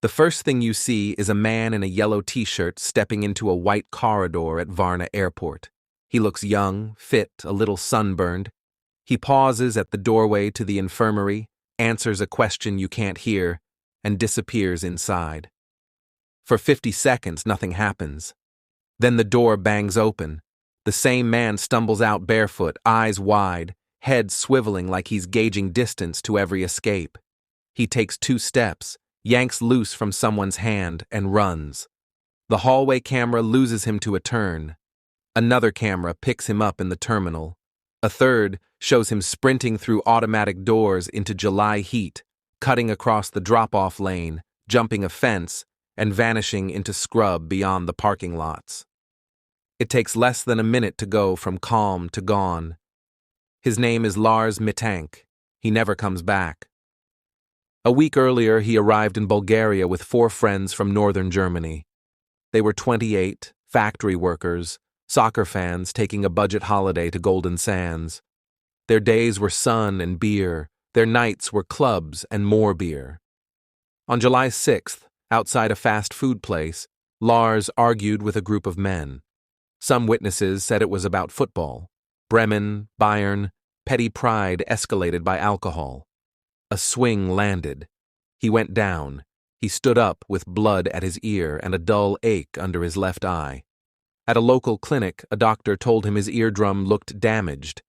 The first thing you see is a man in a yellow t-shirt stepping into a white corridor at Varna Airport. He looks young, fit, a little sunburned. He pauses at the doorway to the infirmary, answers a question you can't hear, and disappears inside. For 50 seconds, nothing happens. Then the door bangs open. The same man stumbles out barefoot, eyes wide, head swiveling like he's gauging distance to every escape. He takes 2 steps, yanks loose from someone's hand, and runs. The hallway camera loses him to a turn. Another camera picks him up in the terminal. A third shows him sprinting through automatic doors into July heat, cutting across the drop-off lane, jumping a fence, and vanishing into scrub beyond the parking lots. It takes less than a minute to go from calm to gone. His name is Lars Mittank. He never comes back. A week earlier, he arrived in Bulgaria with 4 friends from northern Germany. They were 28, factory workers, soccer fans taking a budget holiday to Golden Sands. Their days were sun and beer. Their nights were clubs and more beer. On July 6th, outside a fast food place, Lars argued with a group of men. Some witnesses said it was about football. Bremen, Bayern, petty pride escalated by alcohol. A swing landed. He went down. He stood up with blood at his ear and a dull ache under his left eye. At a local clinic, a doctor told him his eardrum looked damaged.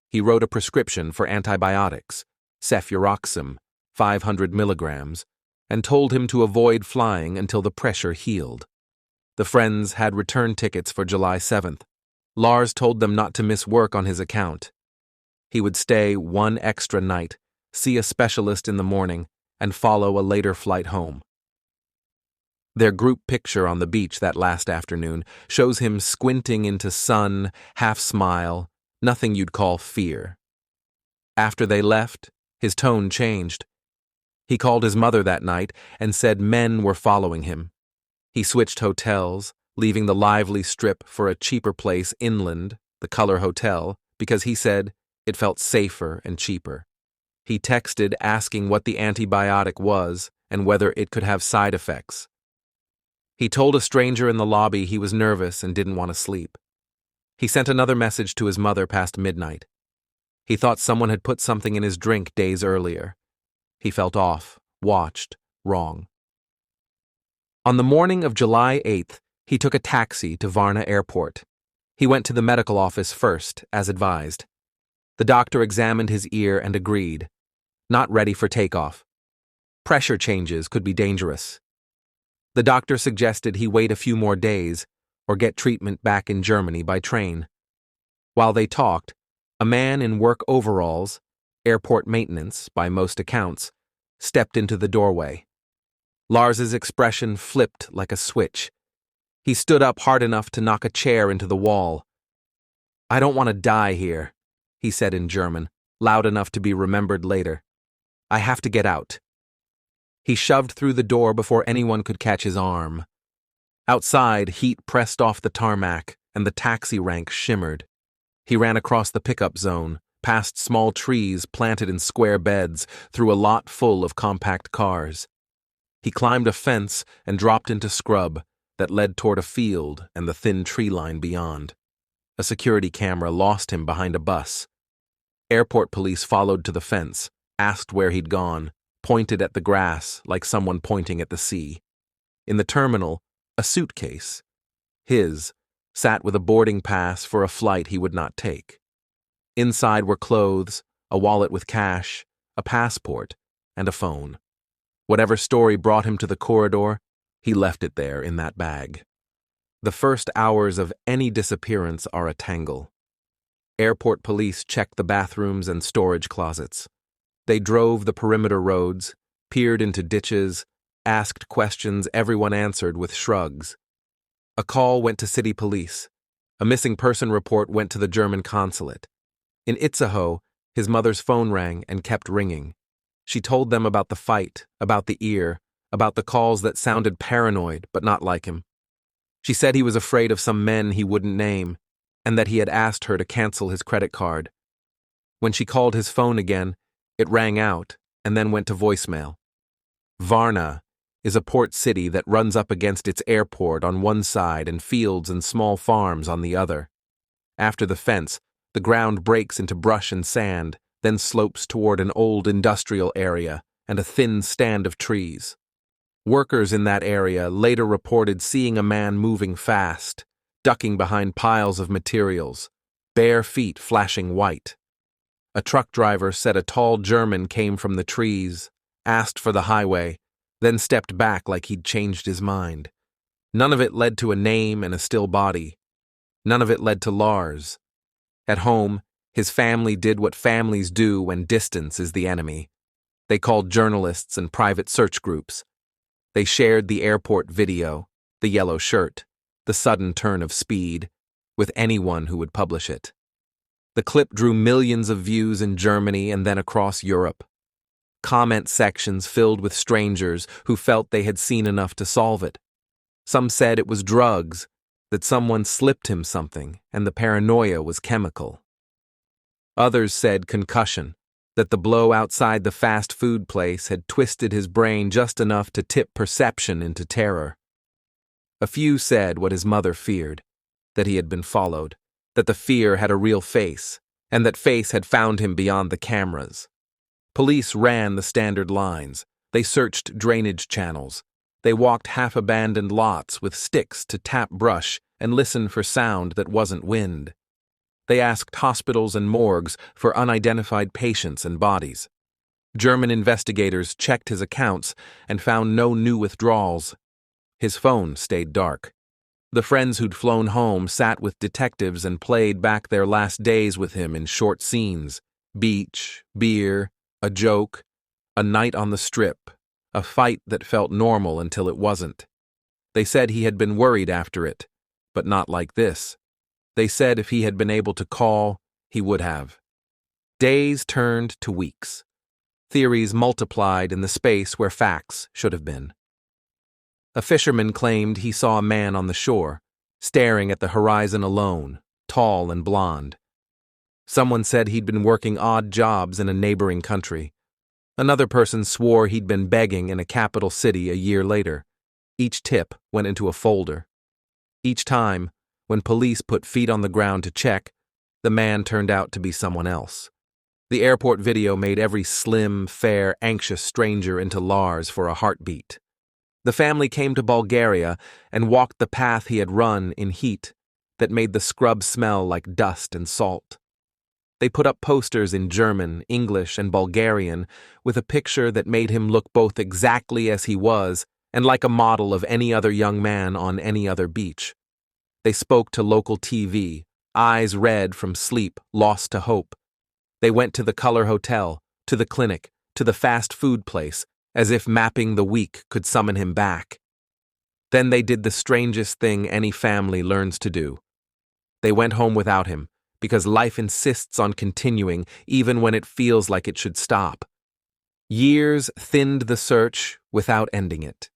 He wrote a prescription for antibiotics, cefuroxime, 500 milligrams, and told him to avoid flying until the pressure healed. The friends had return tickets for July 7th. Lars told them not to miss work on his account. He would stay 1 extra night, see a specialist in the morning, and follow a later flight home. Their group picture on the beach that last afternoon shows him squinting into sun, half-smile, nothing you'd call fear. After they left, his tone changed. He called his mother that night and said men were following him. He switched hotels, leaving the lively strip for a cheaper place inland, the Color Hotel, because he said it felt safer and cheaper. He texted asking what the antibiotic was and whether it could have side effects. He told a stranger in the lobby he was nervous and didn't want to sleep. He sent another message to his mother past midnight. He thought someone had put something in his drink days earlier. He felt off, watched, wrong. On the morning of July 8th, he took a taxi to Varna Airport. He went to the medical office first, as advised. The doctor examined his ear and agreed. Not ready for takeoff. Pressure changes could be dangerous. The doctor suggested he wait a few more days or get treatment back in Germany by train. While they talked, a man in work overalls, airport maintenance by most accounts, stepped into the doorway. Lars's expression flipped like a switch. He stood up hard enough to knock a chair into the wall. "I don't want to die here," he said in German, loud enough to be remembered later. "I have to get out." He shoved through the door before anyone could catch his arm. Outside, heat pressed off the tarmac, and the taxi rank shimmered. He ran across the pickup zone, past small trees planted in square beds, through a lot full of compact cars. He climbed a fence and dropped into scrub that led toward a field and the thin tree line beyond. A security camera lost him behind a bus. Airport police followed to the fence, asked where he'd gone, pointed at the grass like someone pointing at the sea. In the terminal, a suitcase, his, sat with a boarding pass for a flight he would not take. Inside were clothes, a wallet with cash, a passport, and a phone. Whatever story brought him to the corridor, he left it there in that bag. The first hours of any disappearance are a tangle. Airport police checked the bathrooms and storage closets. They drove the perimeter roads, peered into ditches, asked questions everyone answered with shrugs. A call went to city police. A missing person report went to the German consulate. In Itzehoe, his mother's phone rang and kept ringing. She told them about the fight, about the ear, about the calls that sounded paranoid but not like him. She said he was afraid of some men he wouldn't name, and that he had asked her to cancel his credit card. When she called his phone again, it rang out and then went to voicemail. Varna is a port city that runs up against its airport on one side and fields and small farms on the other. After the fence, the ground breaks into brush and sand, then slopes toward an old industrial area and a thin stand of trees. Workers in that area later reported seeing a man moving fast, ducking behind piles of materials, bare feet flashing white. A truck driver said a tall German came from the trees, asked for the highway, then stepped back like he'd changed his mind. None of it led to a name and a still body. None of it led to Lars. At home, his family did what families do when distance is the enemy. They called journalists and private search groups. They shared the airport video, the yellow shirt, the sudden turn of speed, with anyone who would publish it. The clip drew millions of views in Germany and then across Europe. Comment sections filled with strangers who felt they had seen enough to solve it. Some said it was drugs, that someone slipped him something, and the paranoia was chemical. Others said concussion, that the blow outside the fast food place had twisted his brain just enough to tip perception into terror. A few said what his mother feared, that he had been followed, that the fear had a real face, and that face had found him beyond the cameras. Police ran the standard lines. They searched drainage channels. They walked half-abandoned lots with sticks to tap brush and listen for sound that wasn't wind. They asked hospitals and morgues for unidentified patients and bodies. German investigators checked his accounts and found no new withdrawals. His phone stayed dark. The friends who'd flown home sat with detectives and played back their last days with him in short scenes. Beach, beer, a joke, a night on the strip, a fight that felt normal until it wasn't. They said he had been worried after it, but not like this. They said if he had been able to call, he would have. Days turned to weeks. Theories multiplied in the space where facts should have been. A fisherman claimed he saw a man on the shore, staring at the horizon alone, tall and blond. Someone said he'd been working odd jobs in a neighboring country. Another person swore he'd been begging in a capital city a year later. Each tip went into a folder. Each time, when police put feet on the ground to check, the man turned out to be someone else. The airport video made every slim, fair, anxious stranger into Lars for a heartbeat. The family came to Bulgaria and walked the path he had run in heat that made the scrub smell like dust and salt. They put up posters in German, English, and Bulgarian with a picture that made him look both exactly as he was and like a model of any other young man on any other beach. They spoke to local TV, eyes red from sleep, lost to hope. They went to the Color Hotel, to the clinic, to the fast food place, as if mapping the week could summon him back. Then they did the strangest thing any family learns to do. They went home without him, because life insists on continuing even when it feels like it should stop. Years thinned the search without ending it.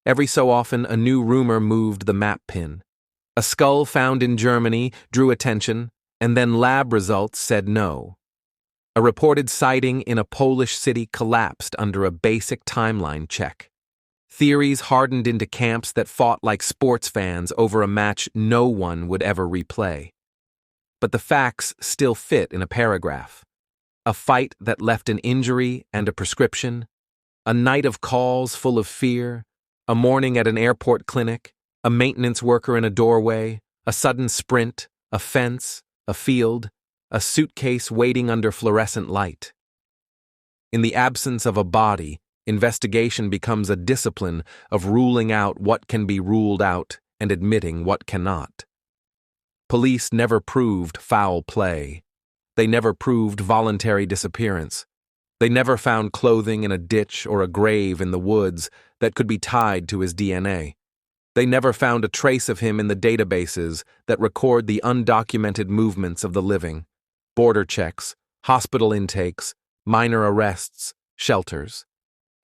Every so often, a new rumor moved the map pin. A skull found in Germany drew attention, and then lab results said no. A reported sighting in a Polish city collapsed under a basic timeline check. Theories hardened into camps that fought like sports fans over a match no one would ever replay. But the facts still fit in a paragraph. A fight that left an injury and a prescription, a night of calls full of fear, a morning at an airport clinic, a maintenance worker in a doorway, a sudden sprint, a fence, a field, a suitcase waiting under fluorescent light. In the absence of a body, investigation becomes a discipline of ruling out what can be ruled out and admitting what cannot. Police never proved foul play. They never proved voluntary disappearance. They never found clothing in a ditch or a grave in the woods that could be tied to his DNA. They never found a trace of him in the databases that record the undocumented movements of the living. Border checks, hospital intakes, minor arrests, shelters.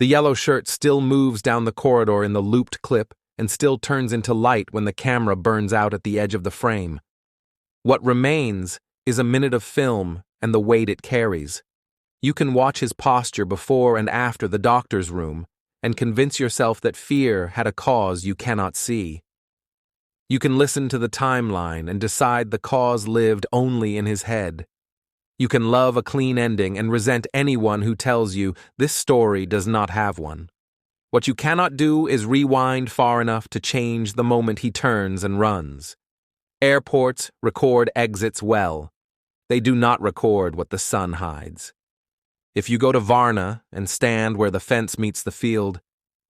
The yellow shirt still moves down the corridor in the looped clip and still turns into light when the camera burns out at the edge of the frame. What remains is a minute of film and the weight it carries. You can watch his posture before and after the doctor's room, and convince yourself that fear had a cause you cannot see. You can listen to the timeline and decide the cause lived only in his head. You can love a clean ending and resent anyone who tells you this story does not have one. What you cannot do is rewind far enough to change the moment he turns and runs. Airports record exits well. They do not record what the sun hides. If you go to Varna and stand where the fence meets the field,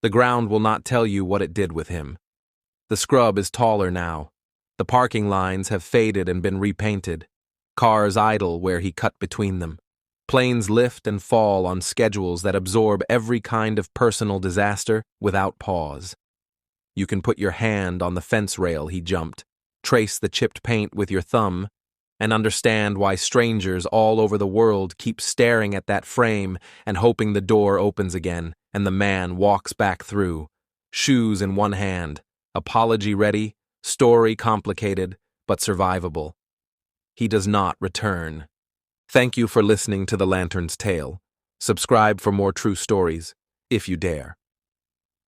the ground will not tell you what it did with him. The scrub is taller now. The parking lines have faded and been repainted. Cars idle where he cut between them. Planes lift and fall on schedules that absorb every kind of personal disaster without pause. You can put your hand on the fence rail he jumped, trace the chipped paint with your thumb, and understand why strangers all over the world keep staring at that frame and hoping the door opens again and the man walks back through, shoes in one hand, apology ready, story complicated, but survivable. He does not return. Thank you for listening to The Lantern's Tale. Subscribe for more true stories, if you dare.